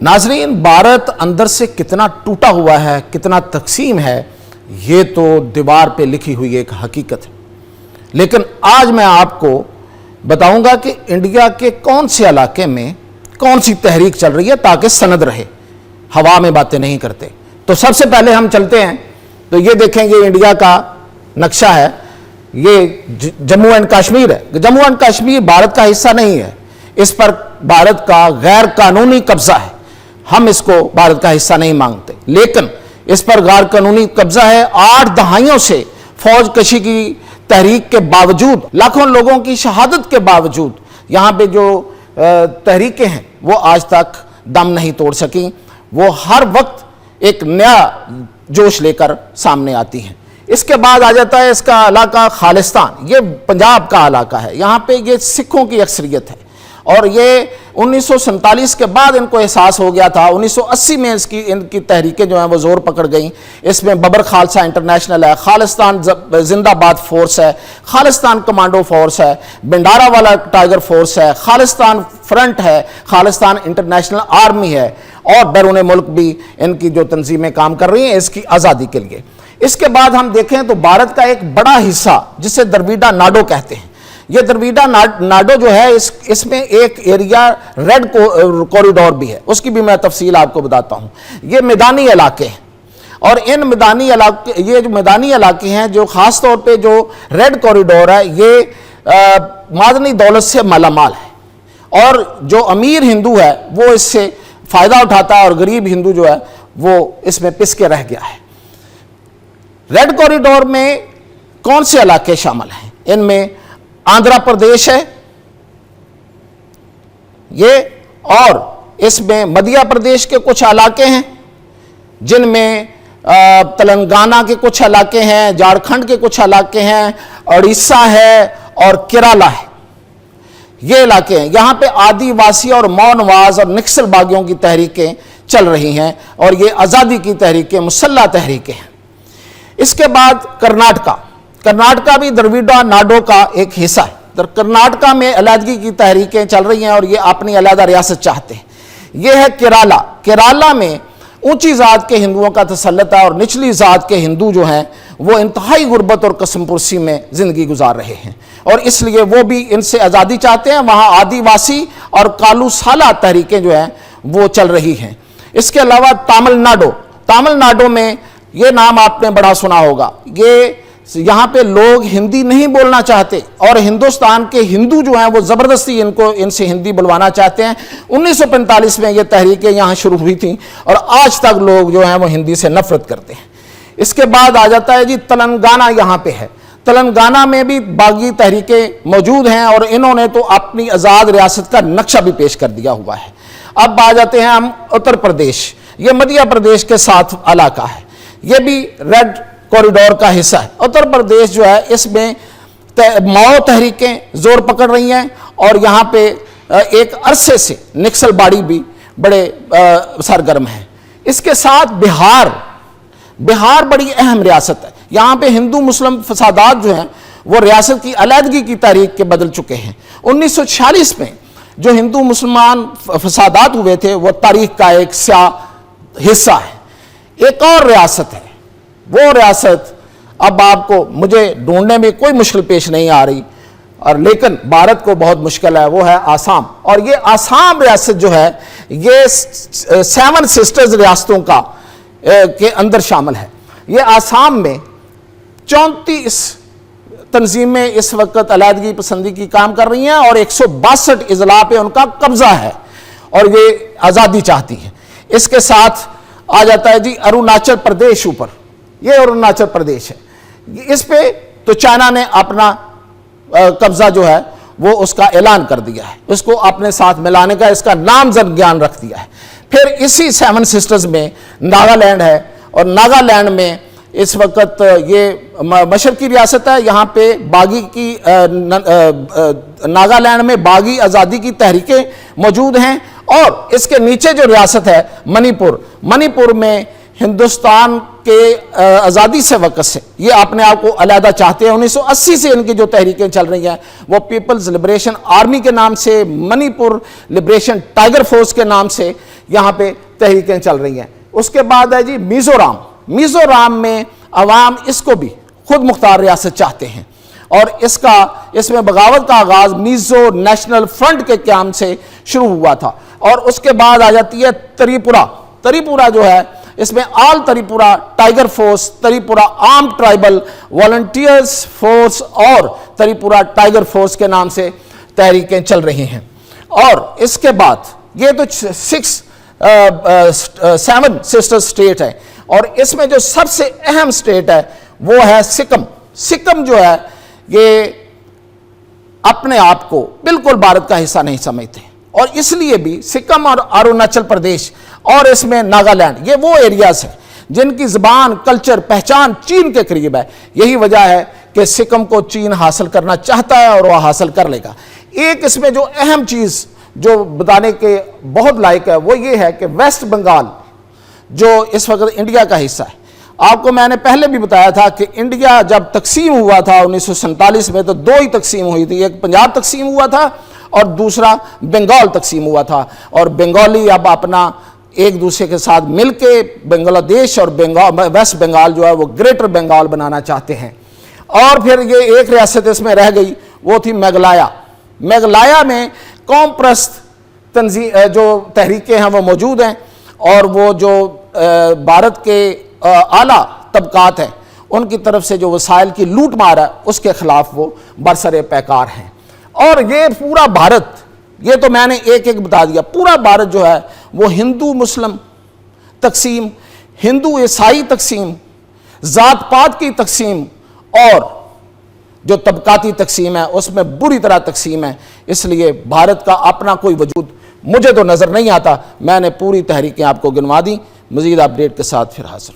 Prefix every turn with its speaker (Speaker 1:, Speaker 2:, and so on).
Speaker 1: नाजरीन, भारत अंदर से कितना टूटा हुआ है, कितना तकसीम है, ये तो दीवार पे लिखी हुई एक हकीकत है। लेकिन आज मैं आपको बताऊंगा कि इंडिया के कौन से इलाके में कौन सी तहरीक चल रही है, ताकि सनद रहे, हवा में बातें नहीं करते। तो सबसे पहले हम चलते हैं, तो ये देखेंगे इंडिया का नक्शा है, ये जम्मू एंड कश्मीर है। जम्मू एंड कश्मीर भारत का हिस्सा नहीं है, इस पर भारत का गैर कानूनी कब्जा है। हम इसको भारत का हिस्सा नहीं मांगते, लेकिन इस पर गैर कानूनी कब्जा है। 8 दहाइयों से फौज कशी की तहरीक के बावजूद, लाखों लोगों की शहादत के बावजूद यहाँ पे जो तहरीकें हैं वो आज तक दम नहीं तोड़ सकी। वो हर वक्त एक नया जोश लेकर सामने आती हैं। इसके बाद आ जाता है इसका इलाका खालिस्तान। ये पंजाब का इलाका है, यहाँ पे ये सिखों की अक्सरियत है और ये 1947 के बाद इनको एहसास हो गया था। 1980 में इनकी तहरीकें जो हैं वो जोर पकड़ गईं। इसमें बबर खालसा इंटरनेशनल है, खालिस्तान जिंदाबाद फोर्स है, खालिस्तान कमांडो फोर्स है, भंडारा वाला टाइगर फोर्स है, खालिस्तान फ्रंट है, खालिस्तान इंटरनेशनल आर्मी है और बैरून मुल्क भी इनकी जो तंजीमें काम कर रही हैं इसकी आज़ादी के लिए। इसके बाद हम देखें तो भारत का एक बड़ा हिस्सा जिसे द्रविड़ा नाडो कहते हैं, ये द्रविड़ा नाडो जो है इसमें एक एरिया रेड कॉरिडोर भी है, उसकी भी मैं तफसील आपको बताता हूँ। ये मैदानी इलाके हैं और इन मैदानी इलाके, ये जो मैदानी इलाके हैं, जो ख़ास तौर पे जो रेड कॉरिडोर है, ये मादनी दौलत से मालामाल है और जो अमीर हिंदू है वो इससे फ़ायदा उठाता है और गरीब हिंदू जो है वो इसमें पिस के रह गया है। रेड कॉरिडोर में कौन से इलाके शामिल हैं? इनमें आंध्र प्रदेश है ये, और इसमें मध्य प्रदेश के कुछ इलाके हैं, जिनमें तेलंगाना के कुछ इलाके हैं, झारखंड के कुछ इलाके हैं, उड़ीसा है और केरला है। ये इलाके हैं, यहाँ पे आदिवासी और मौनवाज और नक्सल बागियों की तहरीकें चल रही हैं और ये आज़ादी की तहरीकें, मुसल्लह तहरीकें हैं। इसके बाद कर्नाटका भी द्रविड़ा नाडो का एक हिस्सा है। कर्नाटका में अलहदगी की तहरीकें चल रही हैं और ये अपनी अलहदा रियासत चाहते हैं। ये है केरला में ऊंची ज़ात के हिंदुओं का तसल्लुत है और निचली ज़ात के हिंदू जो हैं वो इंतहाई गुर्बत और कसमपुरसी में ज़िंदगी गुजार रहे हैं और इसलिए वो भी इनसे आज़ादी चाहते हैं। वहाँ आदिवासी और कालू साला तहरीकें जो हैं वो चल रही हैं। इसके अलावा तमिलनाडु में, ये नाम आपने बड़ा सुना होगा, ये यहाँ पे लोग हिंदी नहीं बोलना चाहते और हिंदुस्तान के हिंदू जो हैं वो ज़बरदस्ती इनसे हिंदी बुलवाना चाहते हैं। 1945 में ये तहरीकें यहाँ शुरू हुई थी और आज तक लोग जो हैं वो हिंदी से नफरत करते हैं। इसके बाद आ जाता है जी तेलंगाना, यहाँ पे है। तेलंगाना में भी बागी तहरीकें मौजूद हैं और इन्होंने तो अपनी आज़ाद रियासत का नक्शा भी पेश कर दिया हुआ है। अब आ जाते हैं हम उत्तर प्रदेश। ये मध्य प्रदेश के साथ इलाका है, ये भी रेड कॉरिडोर का हिस्सा है। उत्तर प्रदेश जो है इसमें माओ तहरीकें जोर पकड़ रही हैं और यहाँ पे एक अरसे से नक्सलबाड़ी भी बड़े सरगर्म हैं। इसके साथ बिहार बड़ी अहम रियासत है। यहाँ पे हिंदू मुस्लिम फसादात जो हैं वो रियासत की अलहदगी की तारीख के बदल चुके हैं। 1946 में जो हिंदू मुसलमान फसादात हुए थे वो तारीख का एक स्याह हिस्सा है। एक और रियासत है, वो रियासत अब आपको मुझे ढूंढने में कोई मुश्किल पेश नहीं आ रही और लेकिन भारत को बहुत मुश्किल है, वो है आसाम। और ये आसाम रियासत जो है ये 7 सिस्टर्स रियासतों का के अंदर शामिल है। ये आसाम में 34 तंजीमें इस वक्त अलहदगी पसंदी की काम कर रही हैं और 162 अजला पे उनका कब्जा है और ये आज़ादी चाहती है। इसके साथ आ जाता है जी अरुणाचल प्रदेश ऊपर। ये अरुणाचल प्रदेश है, इस पे तो चाइना ने अपना कब्जा जो है वो उसका ऐलान कर दिया है, उसको अपने साथ मिलाने का इसका नाम ज्ञान रख दिया है। फिर इसी 7 सिस्टर्स में नागालैंड है और नागालैंड में इस वक्त ये मशरकी रियासत है। यहाँ पे बागी की नागालैंड में बागी आज़ादी की तहरीकें मौजूद हैं और इसके नीचे जो रियासत है मणिपुर में हिंदुस्तान के आज़ादी से वक़्त से ये अपने आप को अलहदा चाहते हैं। 1980 से इनकी जो तहरीकें चल रही हैं वो पीपल्स लिबरेशन आर्मी के नाम से, मणिपुर लिबरेशन टाइगर फोर्स के नाम से, یہاں پہ تحریکیں چل رہی ہیں۔ اس کے بعد ہے جی میزورام۔ میزورام میں عوام اس کو بھی خود مختار ریاست چاہتے ہیں، اور اس میں بغاوت کا آغاز میزو نیشنل فرنٹ کے قیام سے شروع ہوا تھا۔ اور اس کے بعد آ جاتی ہے تریپورہ۔ تریپورہ جو ہے اس میں All Tripura Tiger Force, Tripura Armed Tribal Volunteers Force اور تریپورہ ٹائیگر فورس کے نام سے تحریکیں چل رہی ہیں۔ اور اس کے بعد یہ تو 7 سسٹر سٹیٹ ہے، اور اس میں جو سب سے اہم سٹیٹ ہے وہ ہے سکم۔ سکم جو ہے یہ اپنے آپ کو بالکل بھارت کا حصہ نہیں سمجھتے، اور اس لیے بھی سکم اور اروناچل پردیش اور اس میں ناگالینڈ، یہ وہ ایریاز ہیں جن کی زبان، کلچر، پہچان چین کے قریب ہے۔ یہی وجہ ہے کہ سکم کو چین حاصل کرنا چاہتا ہے اور وہ حاصل کر لے گا۔ ایک اس میں جو اہم چیز جو بتانے کے بہت لائق ہے وہ یہ ہے کہ ویسٹ بنگال جو اس وقت انڈیا کا حصہ ہے، آپ کو میں نے پہلے بھی بتایا تھا کہ انڈیا جب تقسیم ہوا تھا 1947 میں تو 2 ہی تقسیم ہوئی تھی، ایک پنجاب تقسیم ہوا تھا اور دوسرا بنگال تقسیم ہوا تھا، اور بنگالی اب اپنا ایک دوسرے کے ساتھ مل کے بنگلہ دیش اور ویسٹ بنگال جو ہے وہ گریٹر بنگال بنانا چاہتے ہیں۔ اور پھر یہ ایک ریاست اس میں رہ گئی، وہ تھی میگھالیہ۔ میگھالیہ میں قوم پرست جو تحریکیں ہیں وہ موجود ہیں، اور وہ جو بھارت کے اعلیٰ طبقات ہیں ان کی طرف سے جو وسائل کی لوٹ مار ہے اس کے خلاف وہ برسر پیکار ہیں۔ اور یہ پورا بھارت، یہ تو میں نے ایک بتا دیا، پورا بھارت جو ہے وہ ہندو مسلم تقسیم، ہندو عیسائی تقسیم، ذات پات کی تقسیم اور جو طبقاتی تقسیم ہے اس میں بری طرح تقسیم ہے۔ اس لیے بھارت کا اپنا کوئی وجود مجھے تو نظر نہیں آتا۔ میں نے پوری تحریکیں آپ کو گنوا دیں، مزید اپڈیٹ کے ساتھ پھر حاضر۔